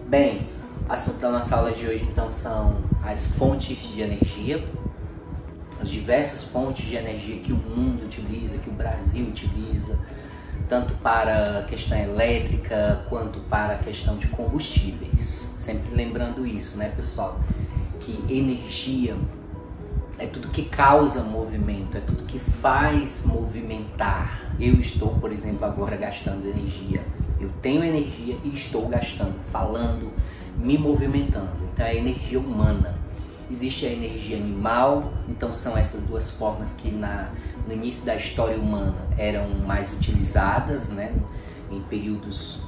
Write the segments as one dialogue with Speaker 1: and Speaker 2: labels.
Speaker 1: Bem, o assunto da nossa aula de hoje então são as fontes de energia, as diversas fontes de energia que o mundo utiliza, que o Brasil utiliza, tanto para a questão elétrica quanto para a questão de combustíveis. Sempre lembrando isso, né, pessoal? Que energia é tudo que causa movimento, é tudo que faz movimentar. Eu estou, por exemplo, agora gastando energia. Eu tenho energia e estou gastando, falando, me movimentando. Então é energia humana. Existe a energia animal, então são essas duas formas que no início da história humana eram mais utilizadas, né? Em períodos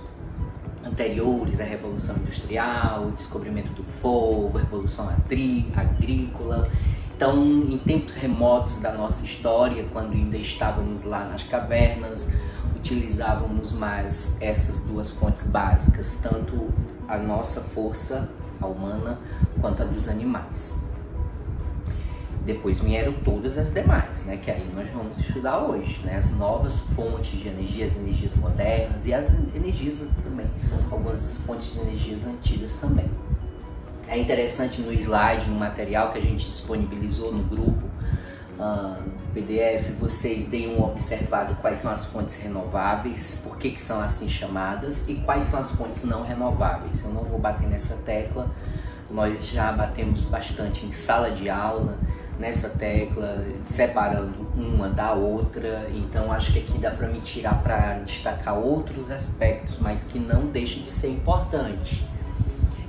Speaker 1: anteriores à Revolução Industrial, o descobrimento do fogo, a Revolução Agrícola. Então, em tempos remotos da nossa história, quando ainda estávamos lá nas cavernas, utilizávamos mais essas duas fontes básicas, tanto a nossa força, a humana, quanto a dos animais. Depois vieram todas as demais, né, que aí nós vamos estudar hoje, né, as novas fontes de energia, as energias modernas e as energias também, algumas fontes de energias antigas também. É interessante no slide, no material que a gente disponibilizou no grupo, PDF, vocês deem uma observada quais são as fontes renováveis, por que são assim chamadas e quais são as fontes não renováveis. Eu não vou bater nessa tecla, nós já batemos bastante em sala de aula nessa tecla, separando uma da outra, então acho que aqui dá para me tirar para destacar outros aspectos, mas que não deixam de ser importante.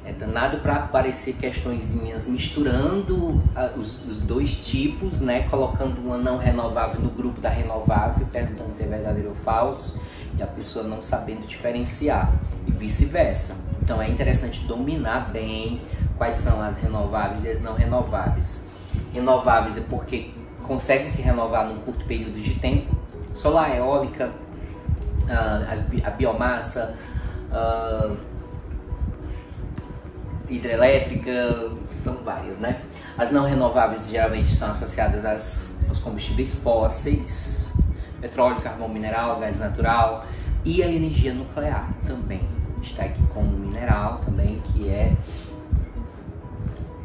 Speaker 1: É danado para aparecer questõezinhas misturando os dois tipos, né? Colocando uma não renovável no grupo da renovável, perguntando se é verdadeiro ou falso, e a pessoa não sabendo diferenciar, e vice-versa. Então é interessante dominar bem quais são as renováveis e as não renováveis. Renováveis é porque consegue se renovar num curto período de tempo, solar, eólica, a biomassa, hidrelétrica, são várias, né? As não renováveis geralmente são associadas aos combustíveis fósseis, petróleo, carvão mineral, gás natural, e a energia nuclear também está aqui como mineral também, que é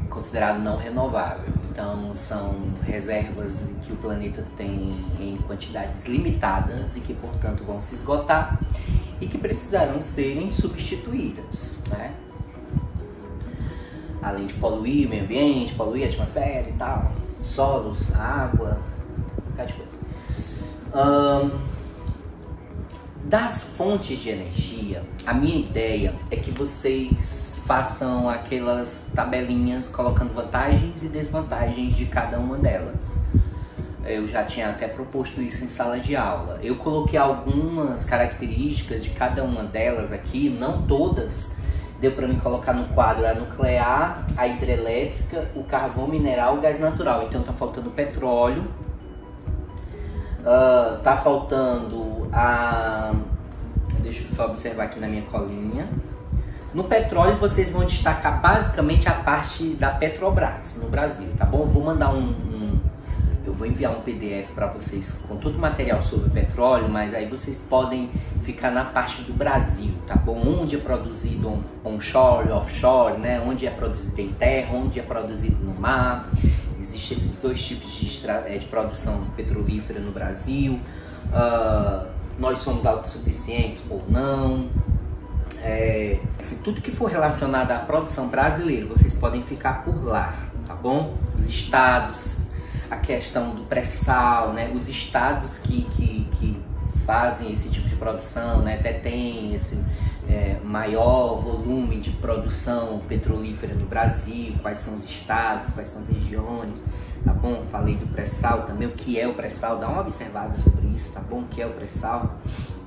Speaker 1: considerado não renovável. Então são reservas que o planeta tem em quantidades limitadas e que, portanto, vão se esgotar e que precisarão serem substituídas, né? Além de poluir o meio ambiente, poluir a atmosfera e tal, solos, água, um bocado de coisa. Das fontes de energia, a minha ideia é que vocês façam aquelas tabelinhas colocando vantagens e desvantagens de cada uma delas. Eu já tinha até proposto isso em sala de aula. Eu coloquei algumas características de cada uma delas aqui, não todas. Deu para mim colocar no quadro a nuclear, a hidrelétrica, o carvão mineral, o gás natural. Então tá faltando o petróleo, tá faltando deixa eu só observar aqui na minha colinha. No petróleo vocês vão destacar basicamente a parte da Petrobras no Brasil, tá bom? Eu vou mandar eu vou enviar um PDF para vocês com todo o material sobre petróleo, mas aí vocês podem ficar na parte do Brasil, tá bom? Onde é produzido onshore, offshore, né? Onde é produzido em terra, onde é produzido no mar. Existem esses dois tipos de produção petrolífera no Brasil. Nós somos autossuficientes ou não. Assim, tudo que for relacionado à produção brasileira, vocês podem ficar por lá, tá bom? Os estados, a questão do pré-sal, né? Os estados que fazem esse tipo de produção, né? Até tem esse maior volume de produção petrolífera no Brasil, quais são os estados, quais são as regiões, tá bom? Falei do pré-sal também, o que é o pré-sal, dá uma observada sobre isso, tá bom? O que é o pré-sal,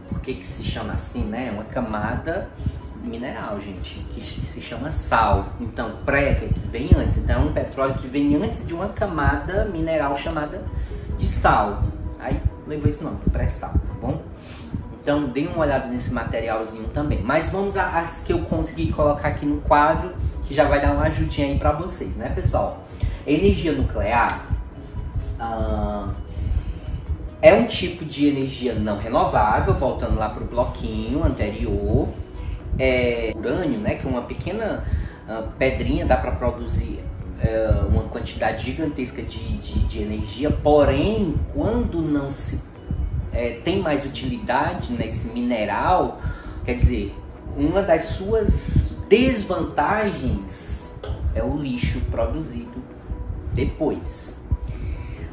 Speaker 1: por que se chama assim, né? É uma camada mineral, gente, que se chama sal. Então, pré, que vem antes, então é um petróleo que vem antes de uma camada mineral chamada de sal. Aí levou esse nome, pré-sal, tá bom? Então, deem uma olhada nesse materialzinho também. Mas vamos às que eu consegui colocar aqui no quadro, que já vai dar uma ajudinha aí pra vocês, né, pessoal? Energia nuclear é um tipo de energia não renovável, voltando lá pro bloquinho anterior. urânio, né, que é uma pequena pedrinha, dá para produzir uma quantidade gigantesca de energia, porém, quando não se tem mais utilidade nesse mineral, quer dizer, uma das suas desvantagens é o lixo produzido depois.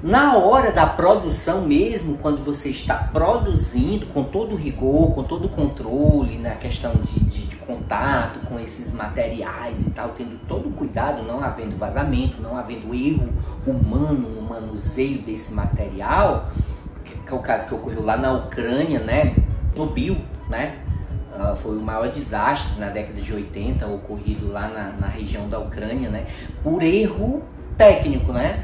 Speaker 1: Na hora da produção mesmo, quando você está produzindo com todo o rigor, com todo o controle, na questão de contato com esses materiais e tal, tendo todo o cuidado, não havendo vazamento, não havendo erro humano no manuseio desse material, que é o caso que ocorreu lá na Ucrânia, né? Chernobyl, né? Foi o maior desastre na década de 80 ocorrido lá na região da Ucrânia, né? Por erro técnico, né?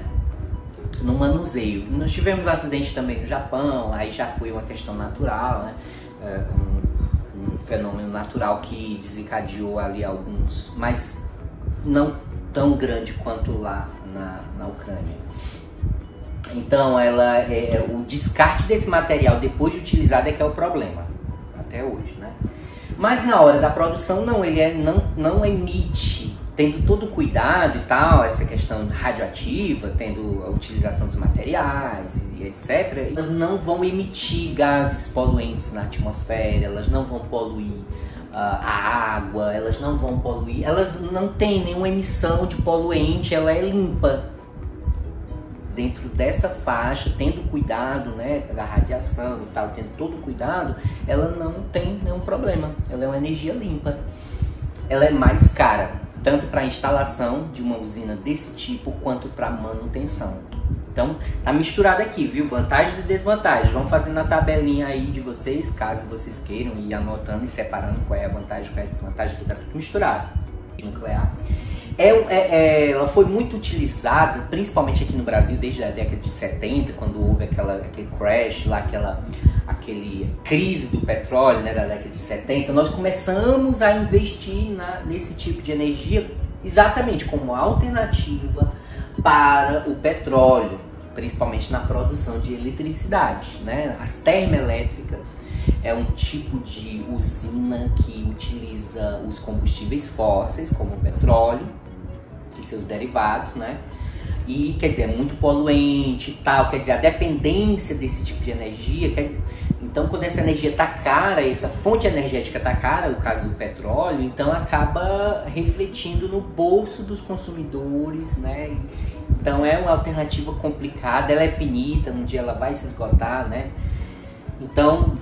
Speaker 1: No manuseio. Nós tivemos acidente também no Japão, aí já foi uma questão natural, né? Um fenômeno natural que desencadeou ali alguns, mas não tão grande quanto lá na Ucrânia. Então, o descarte desse material depois de utilizado é que é o problema, até hoje, né? Mas na hora da produção, não, ele não emite, tendo todo o cuidado e tal, essa questão radioativa, tendo a utilização dos materiais e etc., elas não vão emitir gases poluentes na atmosfera, elas não vão poluir a água, elas não vão poluir, elas não têm nenhuma emissão de poluente, ela é limpa. Dentro dessa faixa, tendo cuidado, né, da radiação e tal, tendo todo o cuidado, ela não tem nenhum problema, ela é uma energia limpa. Ela é mais cara, tanto para a instalação de uma usina desse tipo, quanto para manutenção. Então, tá misturado aqui, viu? Vantagens e desvantagens. Vamos fazendo a tabelinha aí de vocês, caso vocês queiram, ir anotando e separando qual é a vantagem e qual é a desvantagem, que tá tudo misturado. Nuclear. Ela foi muito utilizada, principalmente aqui no Brasil, desde a década de 70, quando houve aquele crash lá, aquele crise do petróleo, né, da década de 70. Nós começamos a investir nesse tipo de energia exatamente como alternativa para o petróleo, principalmente na produção de eletricidade, né? As termoelétricas é um tipo de usina que utiliza os combustíveis fósseis, como o petróleo e seus derivados, né? E, quer dizer, é muito poluente e tal, quer dizer, a dependência desse tipo de energia, então quando essa energia está cara, essa fonte energética está cara, o caso do petróleo, então acaba refletindo no bolso dos consumidores, né? Então é uma alternativa complicada, ela é finita, um dia ela vai se esgotar, né? Então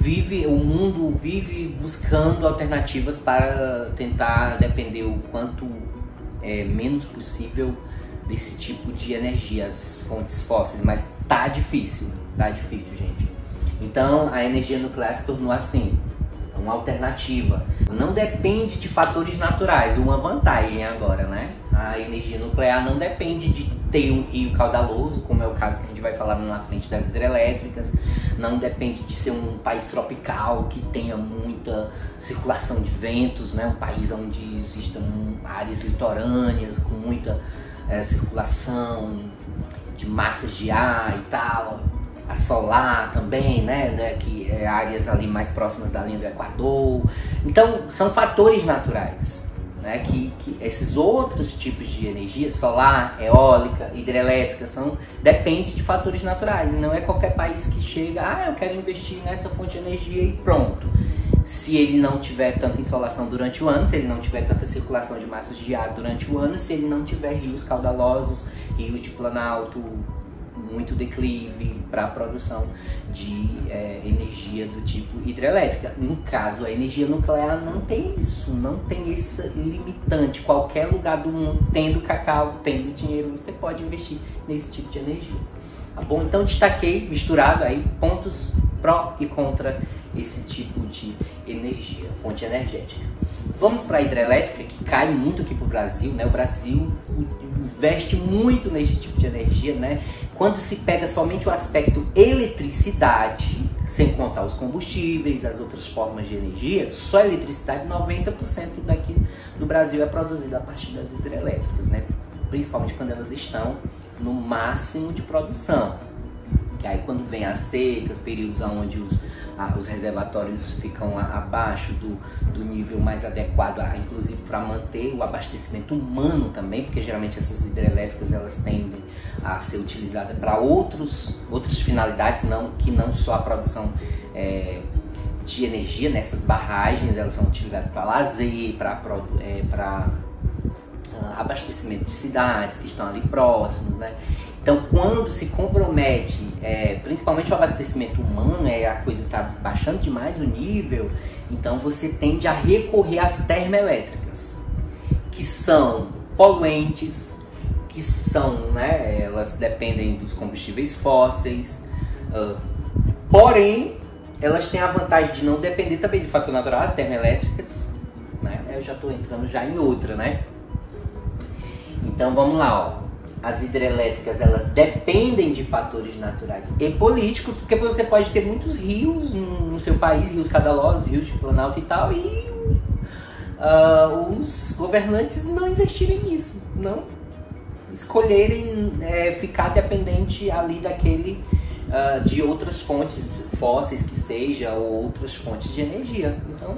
Speaker 1: o mundo vive buscando alternativas para tentar depender o quanto menos possível desse tipo de energia, as fontes fósseis, mas tá difícil, gente. Então a energia nuclear se tornou assim, uma alternativa. Não depende de fatores naturais, uma vantagem agora, né? A energia nuclear não depende de ter um rio caudaloso, como é o caso que a gente vai falar na frente das hidrelétricas, não depende de ser um país tropical que tenha muita circulação de ventos, né? Um país onde existam áreas litorâneas com muita circulação de massas de ar e tal. A solar também, né, que é áreas ali mais próximas da linha do Equador. Então, são fatores naturais, né, que esses outros tipos de energia, solar, eólica, hidrelétrica, depende de fatores naturais. E não é qualquer país que chega, eu quero investir nessa fonte de energia e pronto. Se ele não tiver tanta insolação durante o ano, se ele não tiver tanta circulação de massas de ar durante o ano, se ele não tiver rios caudalosos, rios de planalto, muito declive para a produção de energia do tipo hidrelétrica. No caso, a energia nuclear não tem isso, não tem esse limitante. Qualquer lugar do mundo, tendo cacau, tendo dinheiro, você pode investir nesse tipo de energia. Tá bom? Então destaquei, misturado aí, pontos pró e contra esse tipo de energia, fonte energética. Vamos para a hidrelétrica, que cai muito aqui para o Brasil, né? O Brasil investe muito nesse tipo de energia, né? Quando se pega somente o aspecto eletricidade, sem contar os combustíveis, as outras formas de energia, só a eletricidade, 90% daqui do Brasil é produzida a partir das hidrelétricas, né? Principalmente quando elas estão no máximo de produção. que aí quando vem as secas, períodos onde os reservatórios ficam abaixo do nível mais adequado, inclusive para manter o abastecimento humano também, porque geralmente essas hidrelétricas elas tendem a ser utilizadas para outras finalidades, que não só a produção de energia. Nessas barragens elas são utilizadas para lazer, para abastecimento de cidades que estão ali próximas, né? Então, quando se compromete, principalmente o abastecimento humano, a coisa está baixando demais o nível, então você tende a recorrer às termoelétricas, que são poluentes, que são, né, elas dependem dos combustíveis fósseis, porém, elas têm a vantagem de não depender também de fator natural, as termoelétricas, né? Eu já estou entrando já em outra, né? Então, vamos lá, ó. As hidrelétricas, elas dependem de fatores naturais e políticos, porque você pode ter muitos rios no seu país, rios caudalosos, rios de Planalto e tal, e os governantes não investirem nisso, não escolherem ficar dependente ali de outras fontes fósseis que seja, ou outras fontes de energia. Então,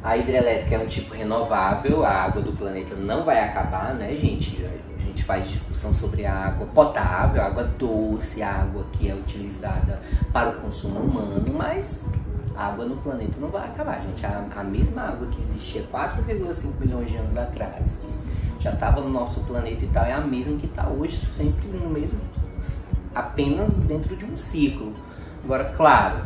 Speaker 1: a hidrelétrica é um tipo renovável, a água do planeta não vai acabar, né, gente? A gente faz discussão sobre a água potável, a água doce, a água que é utilizada para o consumo humano, mas a água no planeta não vai acabar, gente. A mesma água que existia 4,5 milhões de anos atrás, que já estava no nosso planeta e tal, é a mesma que está hoje, sempre no mesmo, apenas dentro de um ciclo. Agora, claro,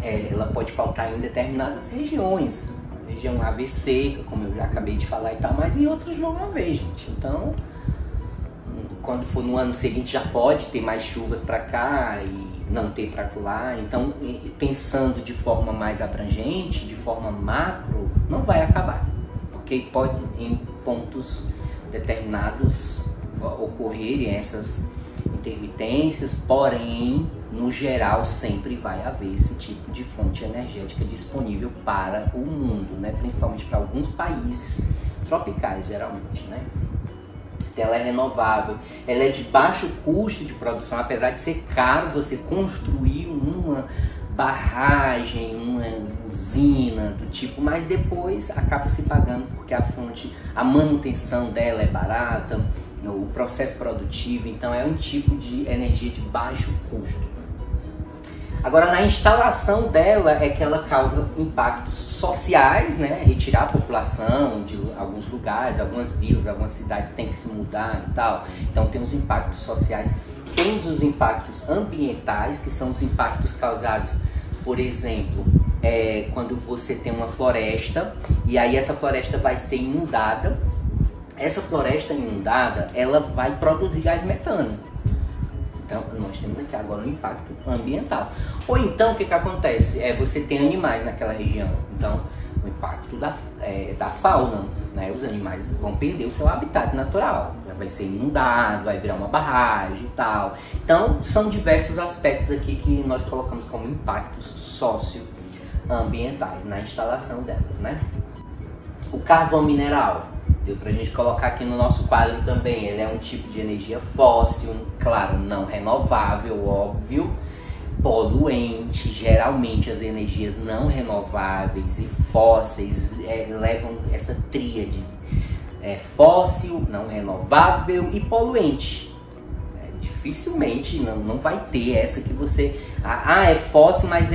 Speaker 1: ela pode faltar em determinadas regiões, região AV seca, como eu já acabei de falar e tal, mas em outras não haver, gente. Então, quando for no ano seguinte já pode ter mais chuvas para cá e não ter para lá. Então, pensando de forma mais abrangente, de forma macro, não vai acabar, ok? Pode em pontos determinados ocorrerem essas intermitências, porém, no geral, sempre vai haver esse tipo de fonte energética disponível para o mundo, né? Principalmente para alguns países tropicais, geralmente, né? Ela é renovável, ela é de baixo custo de produção, apesar de ser caro você construir uma barragem, uma usina do tipo, mas depois acaba se pagando porque a manutenção dela é barata, o processo produtivo, então é um tipo de energia de baixo custo. Agora, na instalação dela é que ela causa impactos sociais, né? Retirar a população de alguns lugares, algumas vilas, algumas cidades têm que se mudar e tal. Então tem os impactos sociais, tem os impactos ambientais, que são os impactos causados, por exemplo, quando você tem uma floresta e aí essa floresta vai ser inundada. Essa floresta inundada, ela vai produzir gás metano. Então, nós temos aqui agora um impacto ambiental. Ou então, o que acontece? Você tem animais naquela região. Então, o impacto da fauna, né? Os animais vão perder o seu habitat natural. Vai ser inundado, vai virar uma barragem e tal. Então, são diversos aspectos aqui que nós colocamos como impactos socioambientais na instalação delas, né? O carvão mineral. Deu pra gente colocar aqui no nosso quadro também. Ele é um tipo de energia fóssil, claro, não renovável, óbvio, poluente. Geralmente as energias não renováveis e fósseis levam essa tríade: fóssil, não renovável e poluente. Dificilmente não vai ter essa que você... é fóssil, mas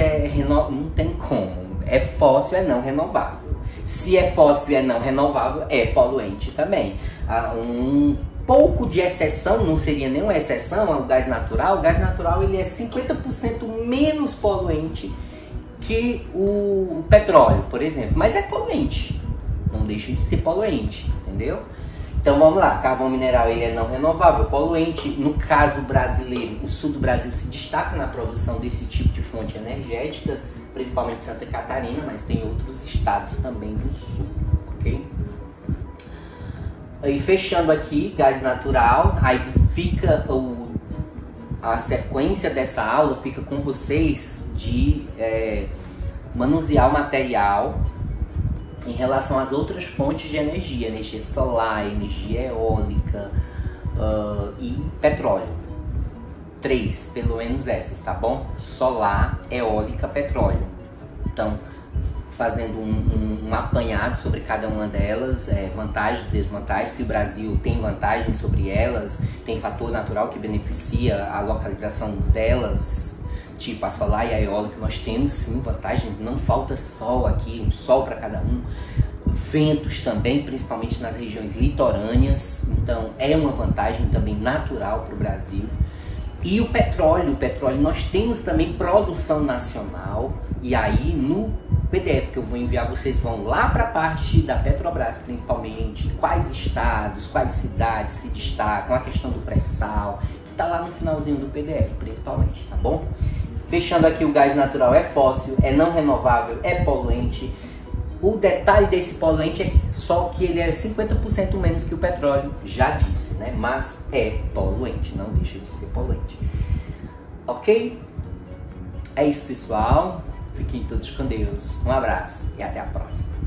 Speaker 1: não tem como. É fóssil, é não renovável. Se é fóssil e é não renovável, é poluente também. Um pouco de exceção, não seria nenhuma exceção ao gás natural. O gás natural ele é 50% menos poluente que o petróleo, por exemplo. Mas é poluente, não deixa de ser poluente, entendeu? Então vamos lá, carvão mineral ele é não renovável, poluente. No caso brasileiro, o sul do Brasil se destaca na produção desse tipo de fonte energética, principalmente Santa Catarina, mas tem outros estados também do sul, ok? E fechando aqui, gás natural, aí fica a sequência dessa aula, fica com vocês de manusear o material em relação às outras fontes de energia, energia solar, energia eólica e petróleo. três, pelo menos essas, tá bom? Solar, eólica, petróleo. Então, fazendo um apanhado sobre cada uma delas, vantagens e desvantagens, se o Brasil tem vantagens sobre elas, tem fator natural que beneficia a localização delas, tipo a solar e a eólica, nós temos sim vantagens, não falta sol aqui, um sol para cada um, ventos também, principalmente nas regiões litorâneas, então é uma vantagem também natural para o Brasil. E o petróleo nós temos também produção nacional, e aí no PDF que eu vou enviar, vocês vão lá para a parte da Petrobras, principalmente, quais estados, quais cidades se destacam, a questão do pré-sal, que está lá no finalzinho do PDF, principalmente, tá bom? Fechando aqui, o gás natural é fóssil, é não renovável, é poluente. O detalhe desse poluente é só que ele é 50% menos que o petróleo, já disse, né? Mas é poluente, não deixa de ser poluente. Ok? É isso, pessoal. Fiquem todos com Deus. Um abraço e até a próxima.